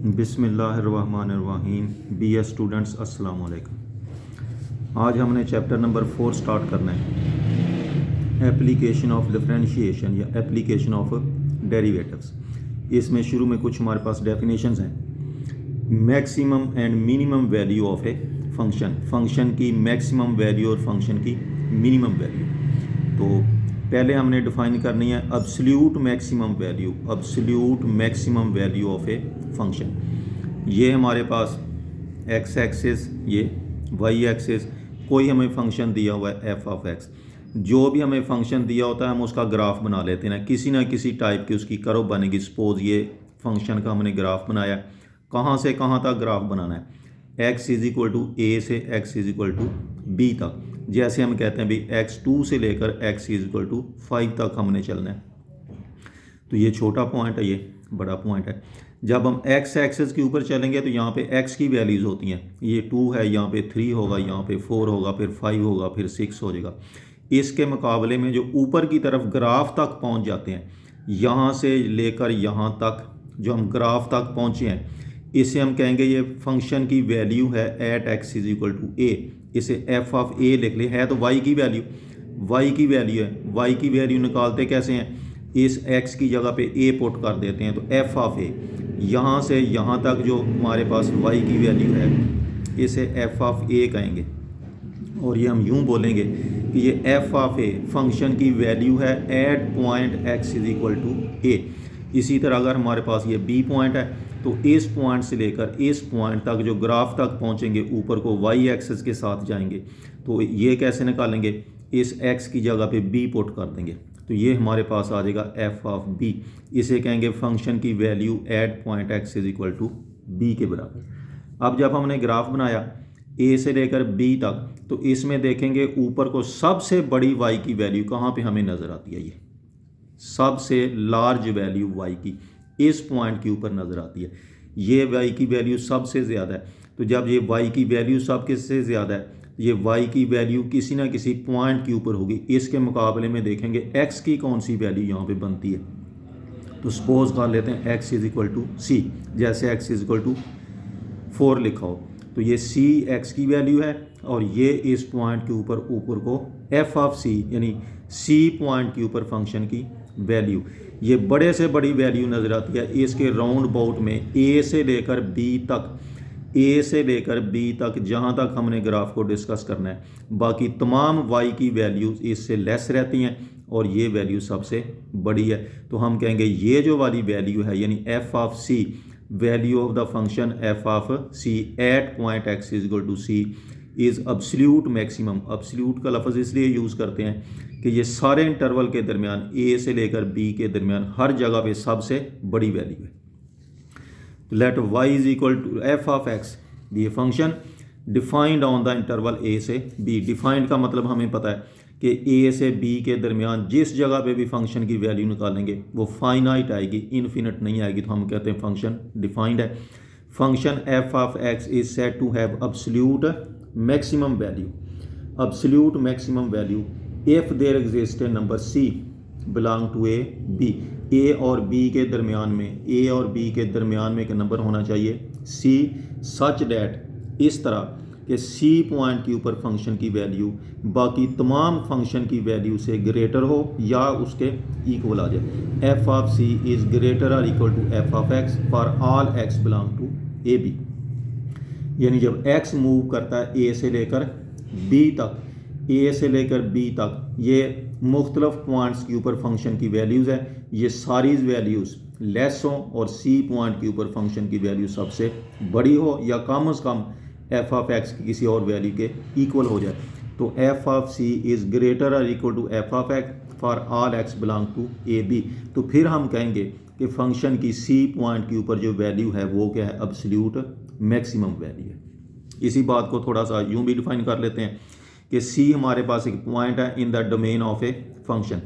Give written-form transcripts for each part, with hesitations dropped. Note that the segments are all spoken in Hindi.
बिस्मिल्लाहिर्रहमानिर्रहीम। BS स्टूडेंट्स अस्सलाम वालेकुम। आज हमने चैप्टर नंबर 4 स्टार्ट करना है, एप्लीकेशन ऑफ डिफरेंशिएशन या एप्लीकेशन ऑफ डेरिवेटिव्स। इसमें शुरू में कुछ हमारे पास डेफिनेशंस हैं। Maximum and minimum value of a function, function की मैक्सिमम वैल्यू और फंक्शन की मिनिमम वैल्यू। तो पहले हमने डिफाइन करनी है absolute maximum value, absolute maximum value of a function. ये हमारे पास एक्स एक्सिस, ये वाई एक्सिस, कोई हमें फंक्शन दिया हुआ है एफ ऑफ एक्स। जो भी हमें फंक्शन दिया होता है हम उसका ग्राफ बना लेते हैं, किसी ना किसी टाइप की उसकी कर्व बनेगी। सपोज ये फंक्शन का हमने ग्राफ बनाया, कहाँ से कहाँ तक ग्राफ बनाना है, x is equal to a से x is equal to b तक। जैसे हम कहते हैं भाई x2 से लेकर x इज इक्वल टू 5 तक हमने चलना है। तो ये छोटा पॉइंट है, ये बड़ा पॉइंट है। जब हम x एक्सिस के ऊपर चलेंगे तो यहाँ पे x की वैल्यूज़ होती हैं, ये 2 है, यहाँ पे 3 होगा, यहाँ पे 4 होगा, फिर 5 होगा, फिर 6 हो जाएगा। इसके मुकाबले में जो ऊपर की तरफ ग्राफ तक पहुँच जाते हैं, यहाँ से लेकर यहाँ तक जो हम ग्राफ तक पहुँचे हैं, इसे हम कहेंगे ये फंक्शन की वैल्यू है at X is equal to A. इसे एफ ऑफ ए लिख ले, है तो वाई की वैल्यू, वाई की वैल्यू है। वाई की वैल्यू निकालते कैसे हैं, इस एक्स की जगह पे ए पुट कर देते हैं, तो एफ ऑफ ए, यहाँ से यहाँ तक जो हमारे पास वाई की वैल्यू है इसे एफ ऑफ ए कहेंगे। और ये हम यूँ बोलेंगे कि ये एफ ऑफ ए फंक्शन की वैल्यू है at point x is equal to A. इसी तरह अगर हमारे पास ये बी पॉइंट है तो इस पॉइंट से लेकर इस पॉइंट तक जो ग्राफ तक पहुंचेंगे ऊपर को वाई एक्सिस के साथ जाएंगे। तो ये कैसे निकालेंगे, इस एक्स की जगह पे बी पुट कर देंगे, तो ये हमारे पास आ जाएगा एफ ऑफ बी। इसे कहेंगे फंक्शन की value at point x is equal to b के बराबर। अब जब हमने ग्राफ बनाया ए से लेकर बी तक, तो इसमें देखेंगे ऊपर को सबसे बड़ी वाई की वैल्यू कहाँ पे हमें नज़र आती है, ये सबसे लार्ज वैल्यू वाई की इस पॉइंट के ऊपर नज़र आती है। ये वाई की वैल्यू सबसे ज़्यादा है। तो जब ये वाई की वैल्यू सब किससे ज़्यादा है, ये वाई की वैल्यू किसी ना किसी पॉइंट के ऊपर होगी। इसके मुकाबले में देखेंगे एक्स की कौन सी वैल्यू यहाँ पे बनती है। तो सपोज कर लेते हैं एक्स इज इक्वल टू सी, जैसे एक्स इज इक्वल टू 4 लिखा हो, तो ये सी एक्स की वैल्यू है और ये इस पॉइंट के ऊपर को एफ ऑफ सी यानी सी पॉइंट के ऊपर फंक्शन की वैल्यू, ये बड़े से बड़ी वैल्यू नज़र आती है। इसके राउंड बाउट में ए से लेकर बी तक, ए से लेकर बी तक जहाँ तक हमने ग्राफ को डिस्कस करना है, बाकी तमाम वाई की वैल्यूज़ इससे लेस रहती हैं और ये वैल्यू सबसे बड़ी है। तो हम कहेंगे ये जो वाली वैल्यू है यानी f of c, value of the function F of c at point x is equal to c is absolute maximum. Absolute का लफ्ज़ इसलिए यूज़ करते हैं कि ये सारे इंटरवल के दरमियान ए से लेकर बी के दरमियान हर जगह पे सबसे बड़ी वैल्यू है। तो let Y is equal to F of x be a function defined on the interval A से बी। डिफाइंड का मतलब हमें पता है कि ए से बी के दरमियान जिस जगह पे भी फंक्शन की वैल्यू निकालेंगे वो फाइनाइट आएगी, इनफिनिट नहीं आएगी, तो हम कहते हैं फंक्शन डिफाइंड है। Function F of x is said to have absolute maximum value, absolute maximum value if there exist a number C belong to A B. A और बी के दरमियान में, ए और बी के दरमियान में एक नंबर होना चाहिए सी, सच डैट, इस तरह कि सी पॉइंट के ऊपर फंक्शन की वैल्यू बाकी तमाम फंक्शन की वैल्यू से ग्रेटर हो या उसके इक्वल आ जाए। F of C is greater और equal to F of x for all x belong to A B. यानी जब x मूव करता है ए से लेकर b तक, ए से लेकर b तक, ये मुख्तलिफ पॉइंट्स के ऊपर फंक्शन की वैल्यूज़ है, ये सारी वैल्यूज़ लेस हो और c पॉइंट के ऊपर फंक्शन की वैल्यू सबसे बड़ी हो या कम अज़ कम f ऑफ x की किसी और वैल्यू के इक्वल हो जाए। तो f of c is greater और equal to f of x for all x belong to A B. तो फिर हम कहेंगे कि फंक्शन की सी पॉइंट के ऊपर जो वैल्यू है वो क्या है, अब्सोल्यूट मैक्सिमम वैल्यू है। इसी बात को थोड़ा सा यूं भी डिफाइन कर लेते हैं कि सी हमारे पास एक पॉइंट है इन the domain of a function.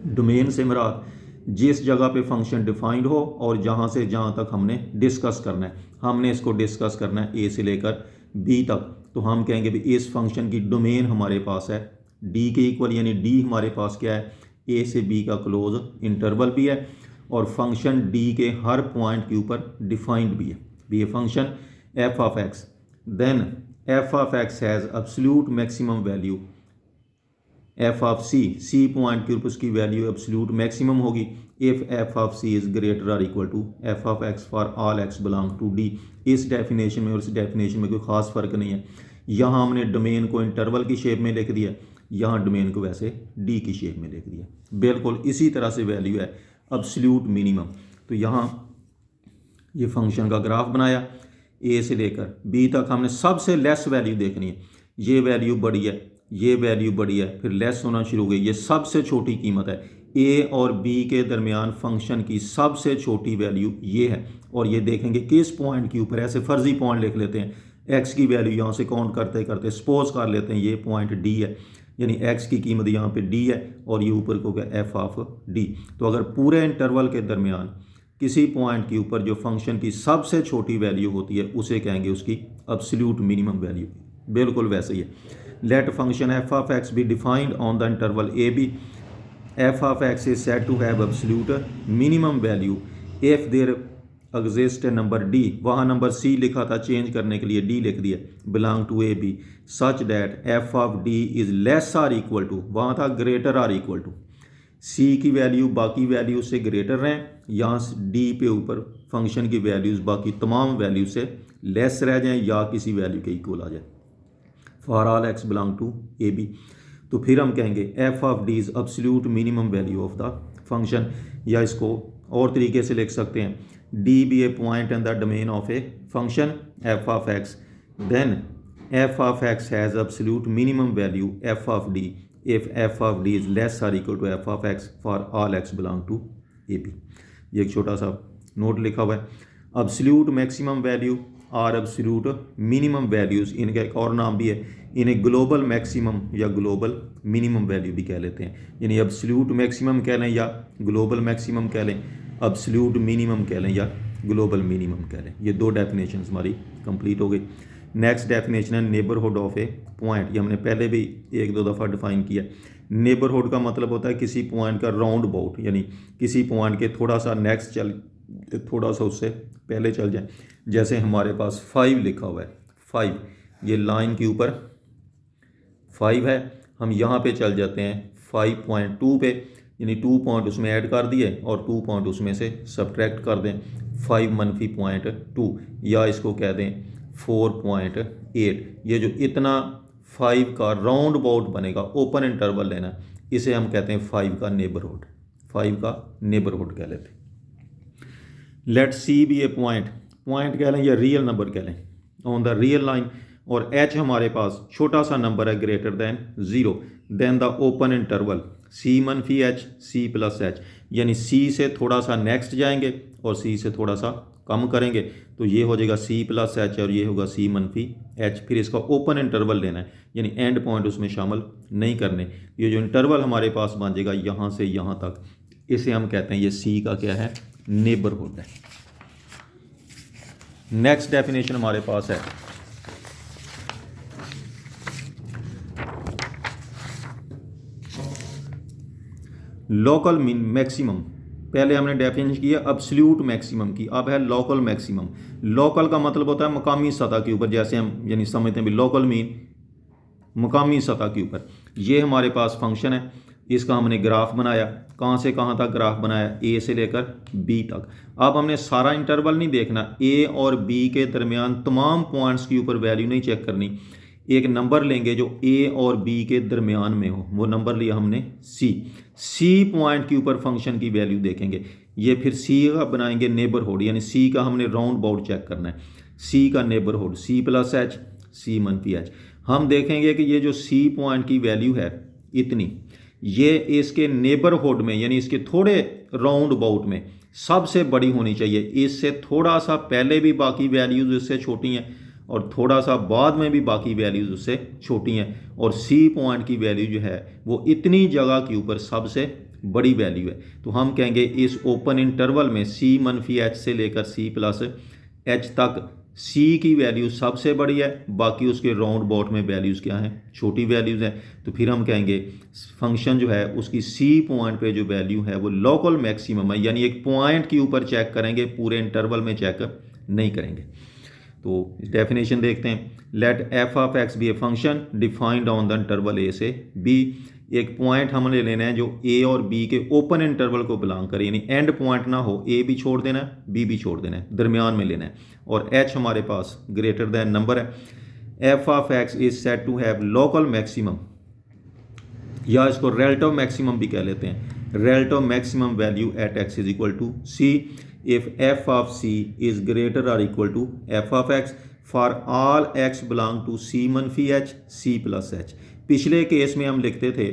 Domain से मुराद जिस जगह पे फंक्शन डिफाइंड हो और जहाँ से जहाँ तक हमने डिस्कस करना है, हमने इसको डिस्कस करना है ए से लेकर बी तक, तो हम कहेंगे भी इस फंक्शन की डोमेन हमारे पास है डी के इक्वल, यानी डी हमारे पास क्या है, ए से बी का क्लोज इंटरवल भी है और फंक्शन डी के हर पॉइंट के ऊपर डिफाइंड भी है। ये function F of x, then F of x has absolute maximum value F of C point के ऊपर उसकी वैल्यू एब्सोल्यूट मैक्सिमम होगी if F of C is greater और equal to F of x for all x belong to D. इस डेफिनेशन में और इस डेफिनेशन में कोई ख़ास फ़र्क नहीं है। यहाँ हमने डोमेन को इंटरवल की शेप में लिख दिया, यहाँ डोमेन को वैसे डी की शेप में लिख दिया। बिल्कुल इसी तरह से वैल्यू है एब्सोल्यूट मिनिमम। तो यहाँ ये फंक्शन का ग्राफ बनाया, ए से लेकर बी तक हमने सबसे लेस वैल्यू देखनी है। ये वैल्यू बड़ी है, ये वैल्यू बड़ी है, फिर लेस होना शुरू हो गई। ये सबसे छोटी कीमत है, ए और बी के दरमियान फंक्शन की सबसे छोटी वैल्यू ये है। और ये देखेंगे किस पॉइंट के ऊपर, ऐसे फर्जी पॉइंट लिख लेते हैं। एक्स की वैल्यू यहाँ से काउंट करते करते सपोज कर लेते हैं ये पॉइंट डी है, यानी एक्स की कीमत यहाँ पे डी है और ये ऊपर को गया एफ ऑफ डी। तो अगर पूरे इंटरवल के दरमियान किसी पॉइंट के ऊपर जो फंक्शन की सबसे छोटी वैल्यू होती है उसे कहेंगे उसकी एब्सोल्यूट मिनिमम वैल्यू। बिल्कुल वैसे ही है। Let function F of x be defined on the interval a b. F of x is said to have absolute minimum value if there exist number d, वहाँ नंबर सी लिखा था, चेंज करने के लिए डी लिख दिया, belong to A b such that f of d is less or equal to, वहाँ था greater or equal to, c की वैल्यू बाकी वैल्यू से ग्रेटर रहें, यहाँ डी पे ऊपर फंक्शन की वैल्यूज़ बाकी तमाम वैल्यू से लेस रह जाएं या किसी वैल्यू के इक्वल आ जाए for all x belong to A B. तो फिर हम कहेंगे f of d is absolute minimum value of the function, या इसको और तरीके से लिख सकते हैं d be a point in the domain of A function F of x, then F of x has absolute minimum value F of d if f of d is less or equal to f of x for all x belong to ab। ये एक छोटा सा नोट लिखा हुआ है। एब्सोल्यूट मैक्सिमम वैल्यू और एब्सोल्यूट मिनिमम वैल्यूज़, इनका एक और नाम भी है, इन्हें ग्लोबल मैक्सिमम या ग्लोबल मिनिमम वैल्यू भी कह लेते हैं। यानी एब्सोल्यूट मैक्सिमम कह लें या ग्लोबल मैक्सिमम कह लें, एब्सोल्यूट मिनिमम कह लें या ग्लोबल मिनिमम कह लें। ये दो डेफिनेशन हमारी कंप्लीट हो गई। नेक्स्ट डेफिनेशन है नेबरहुड ऑफ ए पॉइंट। ये हमने पहले भी एक दो दफ़ा डिफाइन किया। नेबरहुड का मतलब होता है किसी पॉइंट का राउंड अबाउट, यानी किसी पॉइंट के थोड़ा सा नेक्स्ट चल, थोड़ा सा उससे पहले चल जाए। जैसे हमारे पास 5 लिखा हुआ है, 5 ये लाइन के ऊपर 5 है, हम यहाँ पे चल जाते हैं 5.2 पे, यानी 2 पॉइंट उसमें ऐड कर दिए और 2 पॉइंट उसमें से सब्ट्रैक्ट कर दें, 5-0.2, या इसको कह दें 4.8। ये जो इतना 5 का राउंड अबाउट बनेगा, ओपन इंटरवल लेना, इसे हम कहते हैं 5 का नेबरहुड, 5 का नेबरहुड कह लेते हैं। Let C be a point, point कह लें या रियल नंबर कह लें ऑन द रियल लाइन, और एच हमारे पास छोटा सा नंबर है greater than 0, then the open interval C मनफी एच सी प्लस एच, यानी सी से थोड़ा सा नेक्स्ट जाएंगे और सी से थोड़ा सा कम करेंगे, तो ये हो जाएगा सी प्लस एच और ये होगा सी मनफी एच। फिर इसका ओपन इंटरवल लेना है, यानी एंड पॉइंट उसमें शामिल नहीं करने। ये जो इंटरवल हमारे पास बन जाएगा यहाँ से यहाँ तक, इसे हम कहते हैं ये सी का क्या है, नेबरहुड है। नेक्स्ट डेफिनेशन हमारे पास है लोकल मैक्सिमम। पहले हमने डेफिनेशन किया एब्सोल्यूट मैक्सिमम की, अब है लोकल मैक्सिमम। लोकल का मतलब होता है मकामी सतह के ऊपर, जैसे हम यानी समझते हैं भी लोकल मीन मकामी सतह के ऊपर। ये हमारे पास फंक्शन है, इसका हमने ग्राफ बनाया, कहाँ से कहाँ तक ग्राफ बनाया, ए से लेकर बी तक। अब हमने सारा इंटरवल नहीं देखना, ए और बी के दरमियान तमाम पॉइंट्स के ऊपर वैल्यू नहीं चेक करनी। एक नंबर लेंगे जो ए और बी के दरमियान में हो, वो नंबर लिया हमने सी पॉइंट के ऊपर फंक्शन की वैल्यू देखेंगे। ये फिर सी का बनाएंगे नेबरहुड, यानी सी का हमने राउंड अबाउट चेक करना है, सी का neighbourhood C plus H C मनफी एच। हम देखेंगे कि ये जो सी पॉइंट की वैल्यू है इतनी, ये इसके नेबरहुड में यानी इसके थोड़े राउंड अबाउट में सबसे बड़ी होनी चाहिए। इससे थोड़ा सा पहले भी बाकी वैल्यूज़ इससे छोटी हैं और थोड़ा सा बाद में भी बाकी वैल्यूज़ उससे छोटी हैं, और सी पॉइंट की वैल्यू जो है वो इतनी जगह के ऊपर सबसे बड़ी वैल्यू है। तो हम कहेंगे इस ओपन इंटरवल में सी मनफी एच से लेकर सी प्लस एच तक सी की वैल्यू सबसे बड़ी है, बाकी उसके राउंड अबाउट में वैल्यूज़ क्या हैं, छोटी वैल्यूज़ हैं। तो फिर हम कहेंगे फंक्शन जो है उसकी सी पॉइंट पे जो वैल्यू है वो लोकल मैक्सिमम है, यानी एक पॉइंट के ऊपर चेक करेंगे, पूरे इंटरवल में चेक नहीं करेंगे। तो डेफिनेशन देखते हैं। Let F of x be a function defined on the interval A से बी। एक पॉइंट हमने लेना है जो ए और बी के ओपन इंटरवल को बिलोंग करे, यानी एंड पॉइंट ना हो, ए भी छोड़ देना है बी भी छोड़ देना है, दरमियान में लेना है। और एच हमारे पास ग्रेटर दैन नंबर है। F of x is said to have local maximum, या इसको रिलेटिव मैक्सिमम भी कह लेते हैं, relative maximum value at X is equal to C if F of C is greater और equal to F of x for all x belong to C मनफी एच सी प्लस एच। पिछले केस में हम लिखते थे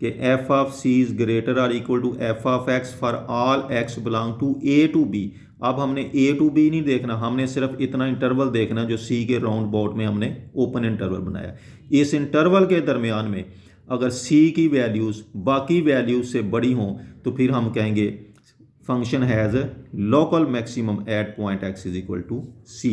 कि F of C is greater और equal to F of x for all x belong to a to b. अब हमने ए टू बी नहीं देखना, हमने सिर्फ इतना इंटरवल देखना जो सी के राउंड अबाउट में हमने ओपन इंटरवल बनाया। इस इंटरवल के दरमियान में अगर सी की वैल्यूज़ बाकी वैल्यूज से बड़ी हों तो फिर हम कहेंगे function has local maximum at point x is equal to C.